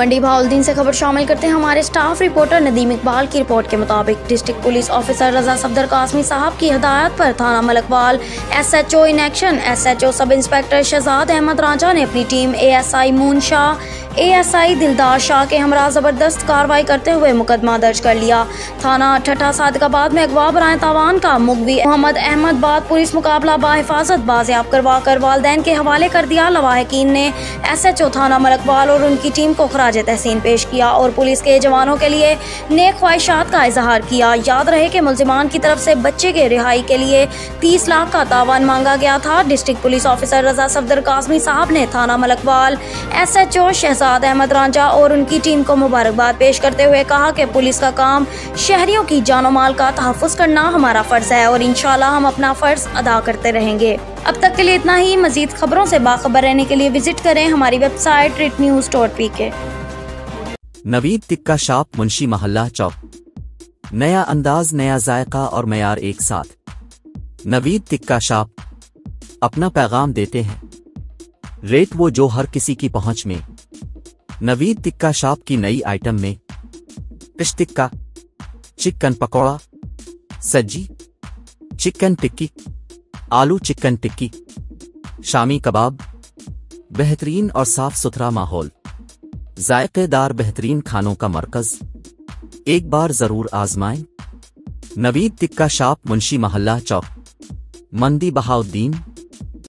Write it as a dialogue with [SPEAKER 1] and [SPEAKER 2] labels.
[SPEAKER 1] मंडी बहाउद्दीन से खबर शामिल करते हैं हमारे स्टाफ रिपोर्टर नदीम इकबाल की रिपोर्ट के मुताबिक district police officer Raza Safdar Qasmi साहब की हिदायत पर थाना Malakwal SHO in action SHO sub inspector Shahzad Ahmed Raja ने अपनी team ASI Moon Shah ASI Dildar Shah के हमरा जबरदस्त कार्रवाई करते हुए मुकदमा दर्ज कर लिया। थाना ठट्ठा सादिकाबाद में अगवा बराए तावान का मुगवी मोहम्मद अहमद बाद पुलिस मुकाबला बाहिफाजत बाजियाब करवा कर वालदैन के हवाले कर दिया। लवाहिकीन ने SHO थाना मलकवाल और उनकी टीम को खराज तहसीन पेश किया और पुलिस के जवानों के लिए नेक ख्वाहिशात का इजहार किया। याद रहे कि मुलजिमान की तरफ से बच्चे के रिहाई के लिए 30 लाख का तावान मांगा गया था। District police officer Raza Safdar Qasmi साहब ने थाना मलकवाल SHO शहजाद अहमद राजा और उनकी टीम को मुबारकबाद पेश करते हुए कहा कि पुलिस का काम शहरियों की जानो माल का तहफ़्फ़ुज़ करना हमारा फ़र्ज़ है और इंशाअल्लाह हम अपना फ़र्ज़ अदा करते रहेंगे। अब तक के लिए इतना ही। मज़ीद खबरों से बाखबर रहने के लिए विजिट करें हमारी website ritnews.pk।
[SPEAKER 2] Naveed Tikka shop Munshi Mohalla Chowk, नया अंदाज नया जायका और मयार एक साथ। नवीद टिक्का शॉप अपना पैगाम देते हैं, रेट वो जो हर किसी की पहुंच में। नवीद टिक्का शॉप की नई आइटम में फिश टिक्का, चिकन पकौड़ा, सज्जी, चिकन टिक्की, आलू चिकन टिक्की, शामी कबाब, बेहतरीन और साफ सुथरा माहौल, जायकेदार बेहतरीन खानों का मरकज। एक बार जरूर आजमाएं। नवीद टिक्का शॉप मुंशी महल्ला चौक, मंडी बहाउद्दीन।